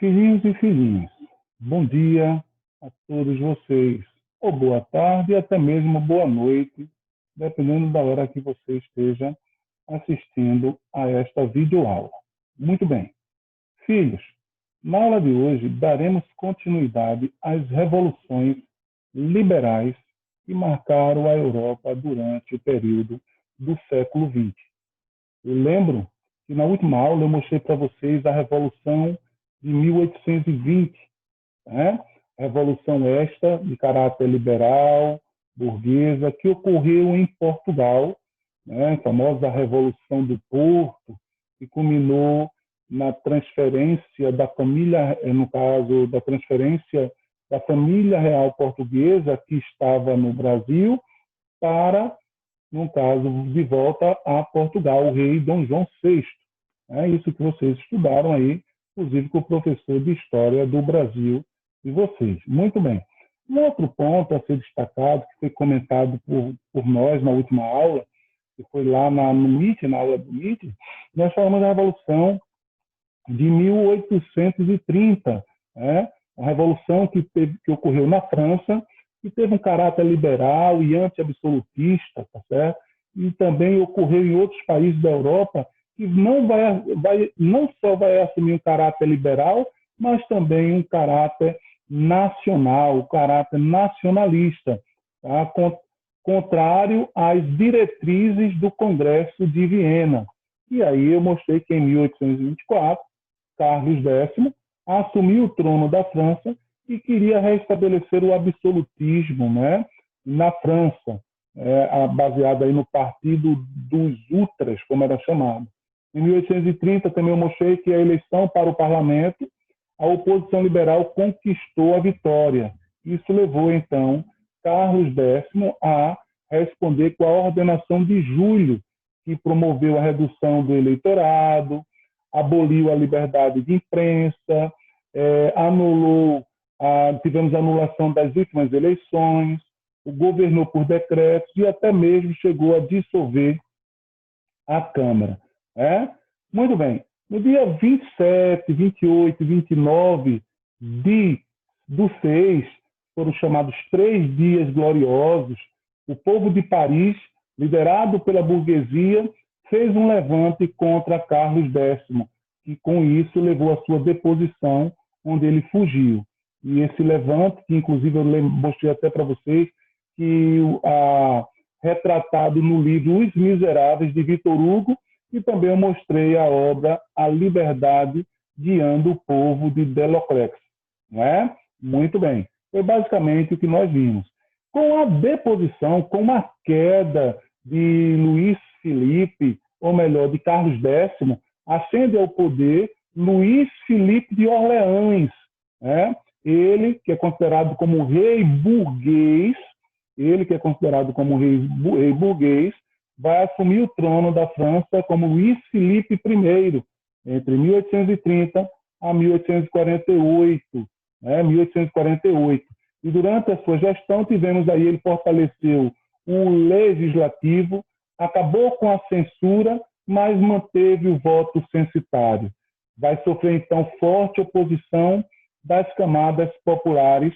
Filhinhos e filhinhas, bom dia a todos vocês, ou boa tarde, e até mesmo boa noite, dependendo da hora que você esteja assistindo a esta videoaula. Muito bem. Filhos, na aula de hoje daremos continuidade às revoluções liberais que marcaram a Europa durante o período do século XX. Eu lembro que na última aula eu mostrei para vocês a Revolução de 1820, né? Revolução esta de caráter liberal, burguesa, que ocorreu em Portugal, né? A famosa Revolução do Porto, que culminou na transferência da família, no caso, da transferência da família real portuguesa que estava no Brasil para, no caso, de volta a Portugal, o rei Dom João VI. É isso que vocês estudaram aí, inclusive com o professor de História do Brasil de vocês. Muito bem. Um outro ponto a ser destacado, que foi comentado por nós na última aula, que foi lá no MIT, na aula do MIT, nós falamos da Revolução de 1830, né? A revolução que ocorreu na França, que teve um caráter liberal e anti-absolutista, tá certo? E também ocorreu em outros países da Europa, que não só vai assumir um caráter liberal, mas também um caráter nacional, um caráter nacionalista, tá? Contrário às diretrizes do Congresso de Viena. E aí eu mostrei que em 1824, Carlos X assumiu o trono da França e queria restabelecer o absolutismo, né, na França, baseado aí no Partido dos Ultras, como era chamado. Em 1830 também eu mostrei que a eleição para o parlamento, a oposição liberal conquistou a vitória. Isso levou, então, Carlos X a responder com a ordenação de Júlio, que promoveu a redução do eleitorado, aboliu a liberdade de imprensa, tivemos a anulação das últimas eleições, governou por decretos e até mesmo chegou a dissolver a Câmara. Muito bem. No dia 27, 28 e 29 do 6, foram chamados 3 dias gloriosos, o povo de Paris, liderado pela burguesia, fez um levante contra Carlos X, que com isso levou à sua deposição, onde ele fugiu. E esse levante, que inclusive eu mostrei até para vocês, que retratado no livro Os Miseráveis, de Victor Hugo, e também eu mostrei a obra A Liberdade Guiando o Povo, de Delacroix. Não é? Muito bem. Foi basicamente o que nós vimos. Com a deposição, com a queda de Luís Filipe, ou melhor, de Carlos X, ascende ao poder Luís Filipe de Orleans, né? Ele que é considerado como rei burguês, vai assumir o trono da França como Luís Filipe I, entre 1830 a 1848, né? 1848. E durante a sua gestão, tivemos aí, ele fortaleceu o legislativo, acabou com a censura, mas manteve o voto censitário. Vai sofrer, então, forte oposição das camadas populares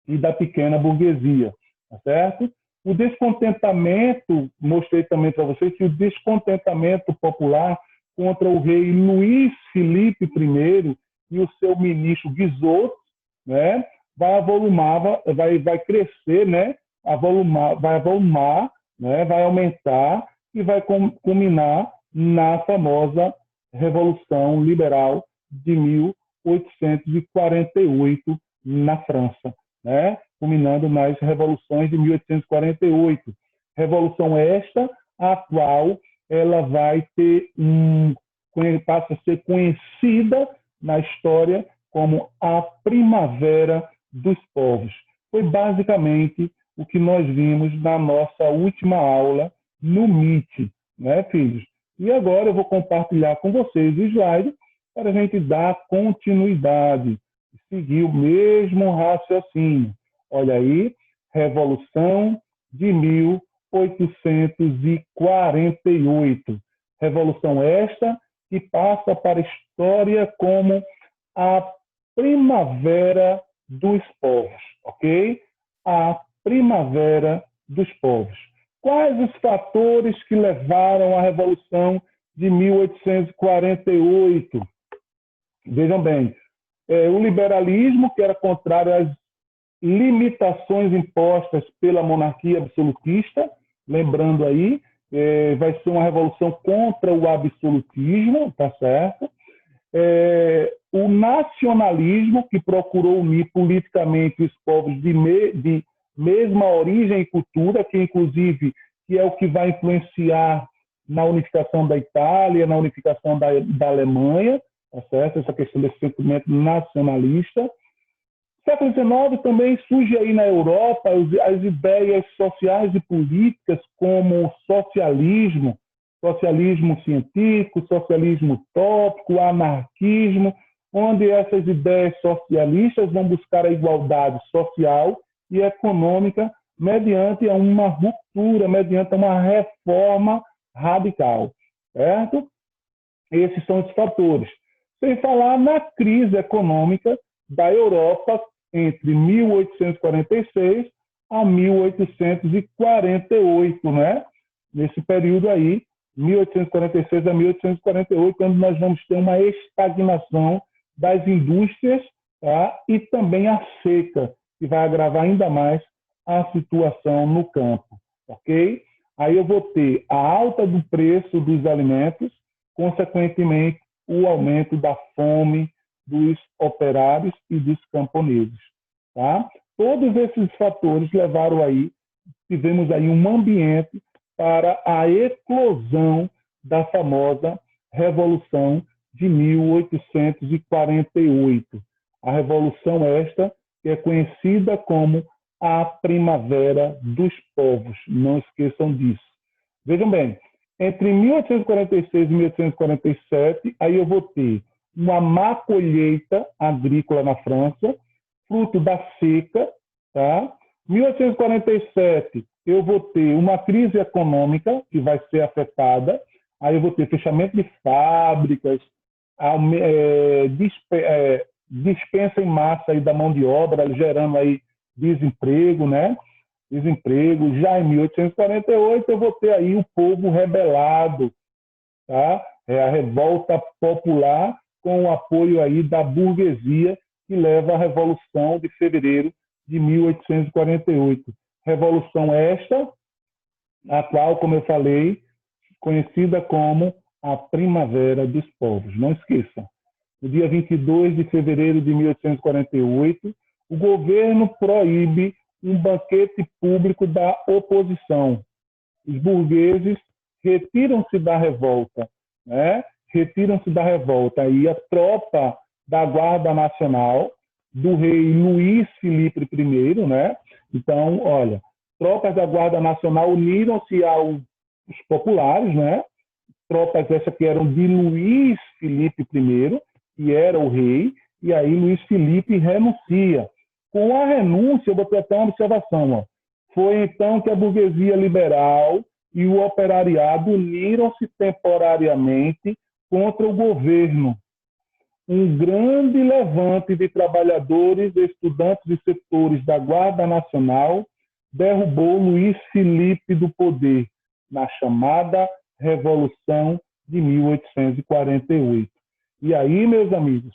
e da pequena burguesia, tá certo? O descontentamento, mostrei também para vocês que o descontentamento popular contra o rei Luís Filipe I e o seu ministro Guizot, né, vai crescer, né, vai avolumar, né, vai aumentar e vai culminar na famosa Revolução Liberal de 1848 na França, né, culminando nas revoluções de 1848. Revolução esta, a qual ela passa a ser conhecida na história como a Primavera dos Povos. Foi basicamente o que nós vimos na nossa última aula no MIT, né, filhos? E agora eu vou compartilhar com vocês o slide para a gente dar continuidade, seguir o mesmo raciocínio. Olha aí, Revolução de 1848. Revolução esta que passa para a história como a primavera dos povos, ok? A primavera dos povos. Quais os fatores que levaram à Revolução de 1848? Vejam bem, o liberalismo, que era contrário às limitações impostas pela monarquia absolutista, lembrando aí, vai ser uma revolução contra o absolutismo, tá certo? O nacionalismo, que procurou unir politicamente os povos de mesma origem e cultura, que inclusive que é o que vai influenciar na unificação da Itália, na unificação da Alemanha, tá certo? Essa questão desse sentimento nacionalista. Século XIX também surge aí na Europa as ideias sociais e políticas como socialismo, socialismo científico, socialismo utópico, anarquismo, onde essas ideias socialistas vão buscar a igualdade social e econômica mediante uma ruptura, mediante uma reforma radical, certo? Esses são os fatores. Sem falar na crise econômica da Europa entre 1846 a 1848, né? Nesse período aí, 1846 a 1848, quando nós vamos ter uma estagnação das indústrias, tá? E também a seca, que vai agravar ainda mais a situação no campo, ok? Aí eu vou ter a alta do preço dos alimentos, consequentemente, o aumento da fome dos operários e dos camponeses, tá? Todos esses fatores levaram aí, tivemos aí um ambiente para a eclosão da famosa Revolução de 1848. A Revolução esta que é conhecida como a Primavera dos Povos. Não esqueçam disso. Vejam bem, entre 1846 e 1847, aí eu vou ter uma má colheita agrícola na França, fruto da seca, tá? 1847, eu vou ter uma crise econômica que vai ser afetada, aí eu vou ter fechamento de fábricas, dispensa em massa aí da mão de obra, gerando aí desemprego, né? Desemprego. Já em 1848 eu vou ter aí o povo rebelado, tá? A revolta popular com o apoio aí da burguesia que leva à Revolução de Fevereiro de 1848. Revolução esta, a qual, como eu falei, conhecida como a Primavera dos Povos. Não esqueçam. No dia 22 de fevereiro de 1848, o governo proíbe um banquete público da oposição. Os burgueses retiram-se da revolta, né? Retiram-se da revolta. E a tropa da Guarda Nacional, do rei Luís Filipe I, né? Então, olha, tropas da Guarda Nacional uniram-se aos populares, né? Tropas essas que eram de Luís Filipe I, que era o rei, e aí Luís Filipe renuncia. Com a renúncia, eu vou ter até uma observação, ó. Foi então que a burguesia liberal e o operariado uniram-se temporariamente contra o governo. Um grande levante de trabalhadores, estudantes e setores da Guarda Nacional derrubou Luís Filipe do poder na chamada Revolução de 1848. E aí, meus amigos,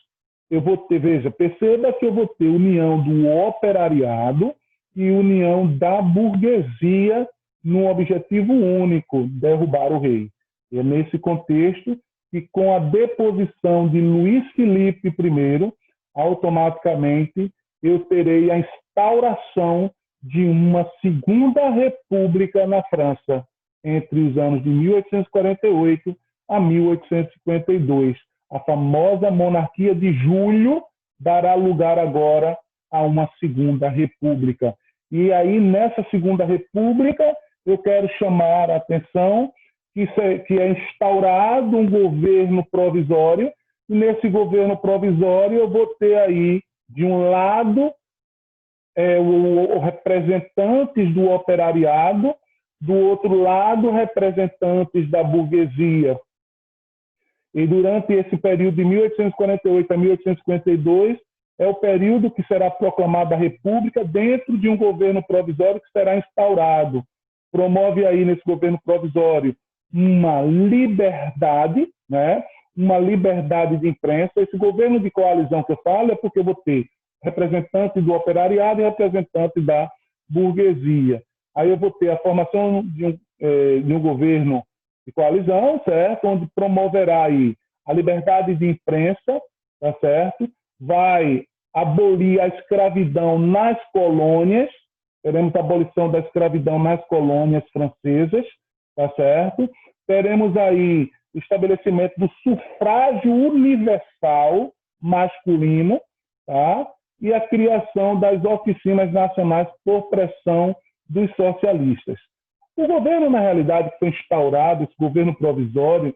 eu vou ter, veja, perceba que eu vou ter união do operariado e união da burguesia num objetivo único, derrubar o rei. É nesse contexto que, com a deposição de Luís Filipe I, automaticamente eu terei a instauração de uma segunda república na França, entre os anos de 1848 a 1852. A famosa monarquia de julho dará lugar agora a uma segunda república. E aí, nessa segunda república, eu quero chamar a atenção que é instaurado um governo provisório, e nesse governo provisório eu vou ter aí, de um lado, os representantes do operariado, do outro lado, representantes da burguesia. E durante esse período de 1848 a 1852, é o período que será proclamada a República dentro de um governo provisório que será instaurado. Promove aí nesse governo provisório uma liberdade, né? Uma liberdade de imprensa. Esse governo de coalizão que eu falo é porque eu vou ter representante do operariado e representante da burguesia. Aí eu vou ter a formação de um governo de coalizão, certo? Onde promoverá aí a liberdade de imprensa, tá certo? Vai abolir a escravidão nas colônias, teremos a abolição da escravidão nas colônias francesas, tá certo? Teremos aí o estabelecimento do sufrágio universal masculino, tá? E a criação das oficinas nacionais por pressão dos socialistas. O governo, na realidade, que foi instaurado, esse governo provisório,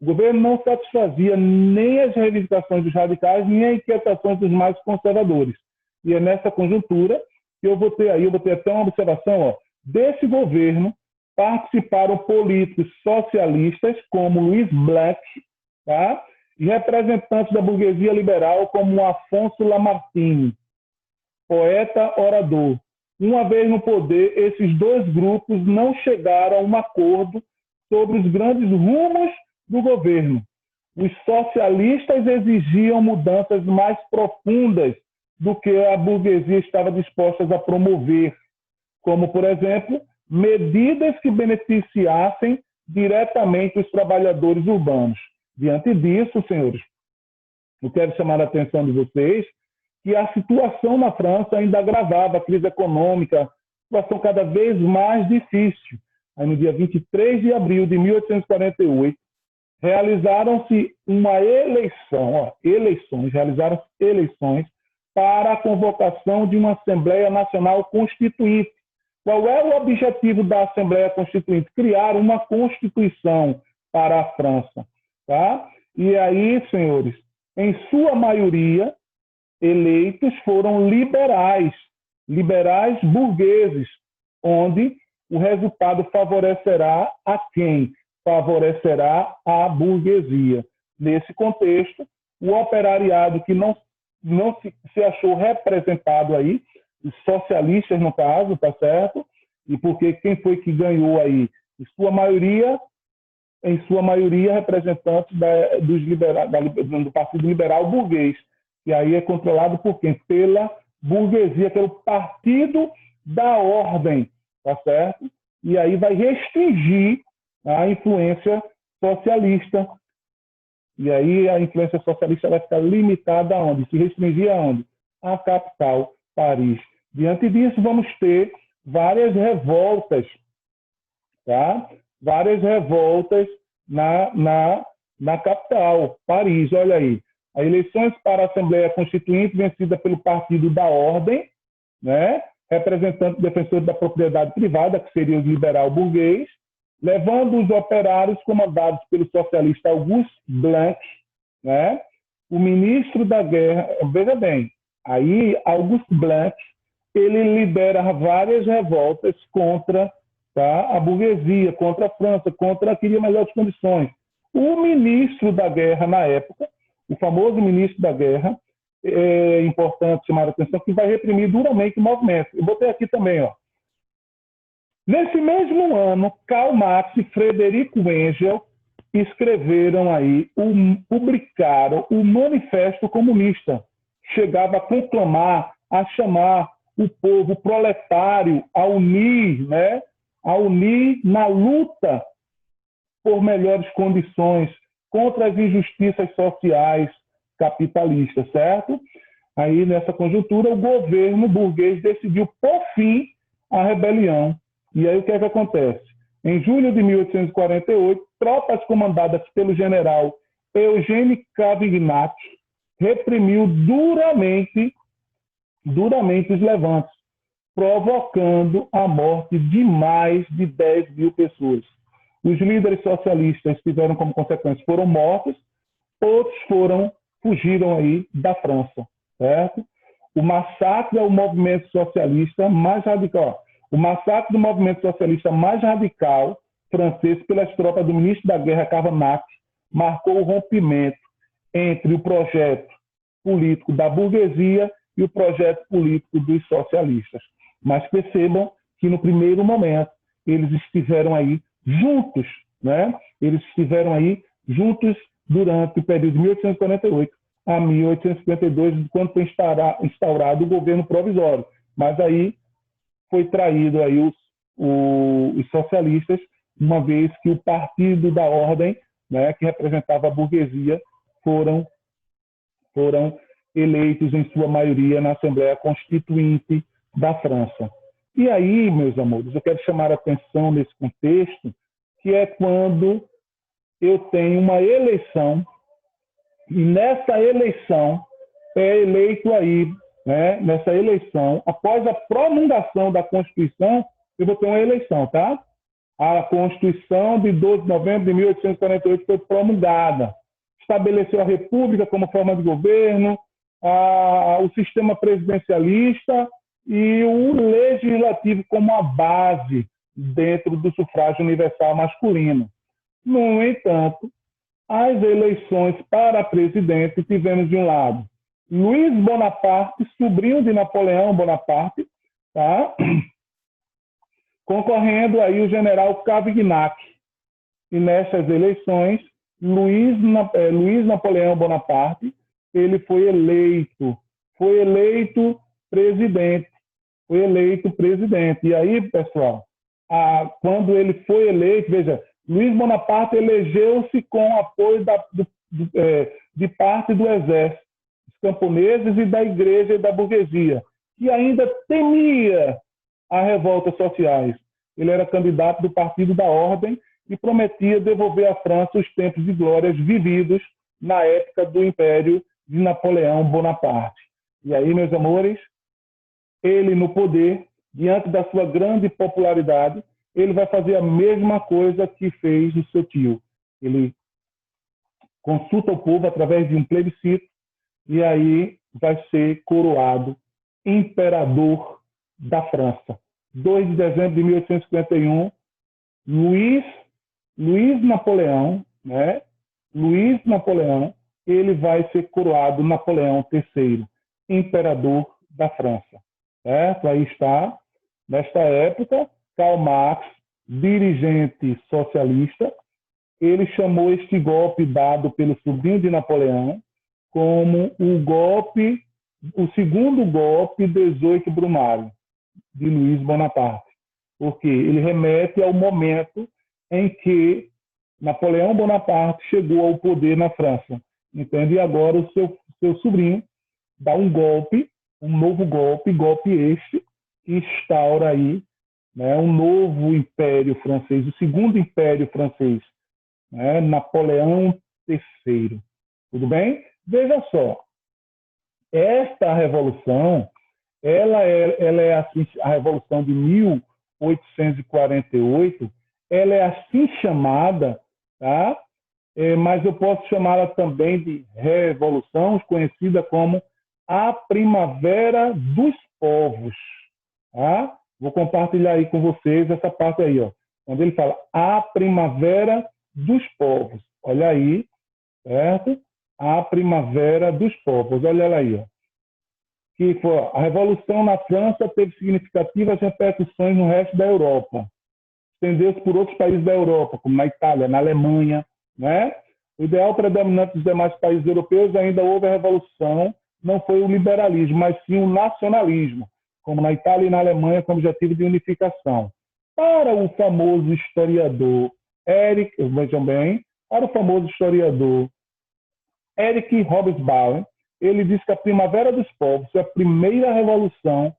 o governo não satisfazia nem as reivindicações dos radicais, nem as inquietações dos mais conservadores. E é nessa conjuntura que eu vou ter até uma observação, ó, desse governo participaram políticos socialistas como Louis Blanc, tá? E representantes da burguesia liberal como Afonso Lamartine, poeta orador. Uma vez no poder, esses dois grupos não chegaram a um acordo sobre os grandes rumos do governo. Os socialistas exigiam mudanças mais profundas do que a burguesia estava disposta a promover, como, por exemplo, medidas que beneficiassem diretamente os trabalhadores urbanos. Diante disso, senhores, eu quero chamar a atenção de vocês que a situação na França ainda agravava a crise econômica, situação cada vez mais difícil. Aí, no dia 23 de abril de 1848, realizaram-se eleições para a convocação de uma Assembleia Nacional Constituinte. Qual é o objetivo da Assembleia Constituinte? Criar uma Constituição para a França. Tá? E aí, senhores, em sua maioria, eleitos foram liberais burgueses, onde o resultado favorecerá a quem? Favorecerá a burguesia. Nesse contexto, o operariado que não se achou representado aí, os socialistas no caso, tá certo? E porque quem foi que ganhou aí? Em sua maioria, representantes do Partido Liberal Burguês. E aí é controlado por quem? Pela burguesia, pelo Partido da Ordem, tá certo? E aí vai restringir a influência socialista. E aí a influência socialista vai ficar limitada aonde? Se restringir aonde? A capital, Paris. Diante disso, vamos ter várias revoltas, tá? Várias revoltas na capital, Paris. Olha aí, as eleições para a Assembleia Constituinte vencida pelo Partido da Ordem, né? Representante defensor da propriedade privada, que seria o liberal burguês, levando os operários comandados pelo socialista Auguste Blanc, né? O ministro da Guerra, veja bem, aí Auguste Blanc, ele lidera várias revoltas contra, tá, a burguesia, contra a França, contra queria melhores condições. O ministro da Guerra na época, o famoso ministro da Guerra, é importante chamar a atenção, que vai reprimir duramente o movimento. Eu botei aqui também, ó. Nesse mesmo ano, Karl Marx e Frederico Engels escreveram aí, publicaram o Manifesto Comunista. Chegava a conclamar, a chamar o povo proletário a unir, né? A unir na luta por melhores condições contra as injustiças sociais capitalistas, certo? Aí, nessa conjuntura, o governo burguês decidiu pôr fim à rebelião. E aí, o que é que acontece? Em julho de 1848, tropas comandadas pelo general Eugène Cavaignac reprimiu duramente os levantes, provocando a morte de mais de 10 mil pessoas. Os líderes socialistas tiveram como consequência, foram mortos, outros fugiram aí da França, certo? O massacre ao movimento socialista mais radical. O massacre do movimento socialista mais radical francês pelas tropas do ministro da Guerra, Cavaignac, marcou o rompimento entre o projeto político da burguesia e o projeto político dos socialistas. Mas percebam que, no primeiro momento, eles estiveram aí juntos, né? Eles estiveram aí juntos durante o período de 1848 a 1852, quando foi instaurado o governo provisório. Mas aí foi traído aí os socialistas, uma vez que o Partido da Ordem, né, que representava a burguesia, foram eleitos em sua maioria na Assembleia Constituinte da França. E aí, meus amores, eu quero chamar a atenção nesse contexto, que é quando eu tenho uma eleição, e nessa eleição é eleito aí, né, nessa eleição, após a promulgação da Constituição, eu vou ter uma eleição, tá? A Constituição de 12 de novembro de 1848 foi promulgada. Estabeleceu a República como forma de governo, o sistema presidencialista e o legislativo como a base dentro do sufrágio universal masculino. No entanto, as eleições para presidente tivemos de um lado Luiz Bonaparte, sobrinho de Napoleão Bonaparte, tá? Concorrendo aí o general Cavaignac. E nessas eleições, Luiz Napoleão Bonaparte, ele foi eleito presidente. E aí, pessoal, quando ele foi eleito, veja, Luiz Bonaparte elegeu-se com apoio de parte do exército, dos camponeses e da igreja e da burguesia, que ainda temia a revoltas sociais. Ele era candidato do Partido da Ordem e prometia devolver à França os tempos de glórias vividos na época do Império de Napoleão Bonaparte. E aí, meus amores, ele no poder, diante da sua grande popularidade, ele vai fazer a mesma coisa que fez o seu tio. Ele consulta o povo através de um plebiscito e aí vai ser coroado imperador da França. 2 de dezembro de 1851, Luiz Napoleão, né? Luiz Napoleão, ele vai ser coroado Napoleão III, imperador da França. Certo? Aí está, nesta época, Karl Marx, dirigente socialista, ele chamou este golpe dado pelo sobrinho de Napoleão como o segundo golpe 18 Brumário, de Luiz Bonaparte, porque ele remete ao momento em que Napoleão Bonaparte chegou ao poder na França. Entende? E agora o seu sobrinho dá um golpe, um novo golpe este, que instaura aí, né, um novo império francês, o segundo império francês, né, Napoleão III. Tudo bem? Veja só, esta revolução, ela é assim, a revolução de 1848, ela é assim chamada, tá? Mas eu posso chamá-la também de revolução, conhecida como a Primavera dos Povos, tá? Vou compartilhar aí com vocês essa parte aí, ó, quando ele fala a Primavera dos Povos. Olha aí, certo? A Primavera dos Povos. Olha ela aí, ó. Que foi, a Revolução na França teve significativas repercussões no resto da Europa. Estendeu-se por outros países da Europa, como na Itália, na Alemanha, né? O ideal predominante dos demais países europeus ainda houve a Revolução, não foi o liberalismo, mas sim o nacionalismo, como na Itália e na Alemanha, como objetivo de unificação. Para o famoso historiador Eric Hobsbawm, ele diz que a Primavera dos Povos é a primeira revolução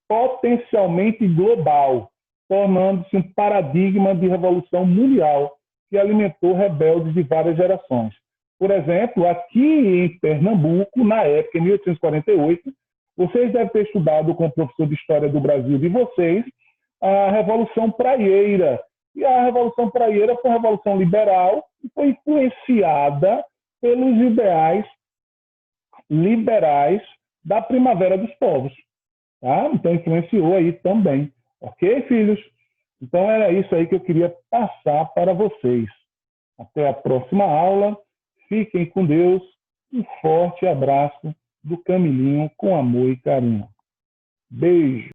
potencialmente global, tornando-se um paradigma de revolução mundial que alimentou rebeldes de várias gerações. Por exemplo, aqui em Pernambuco, na época, em 1848, vocês devem ter estudado com o professor de História do Brasil de vocês a Revolução Praieira. E a Revolução Praieira foi uma revolução liberal e foi influenciada pelos ideais liberais da Primavera dos Povos. Tá? Então, influenciou aí também. Ok, filhos? Então, era isso aí que eu queria passar para vocês. Até a próxima aula. Fiquem com Deus. Um forte abraço do Camilinho com amor e carinho. Beijo.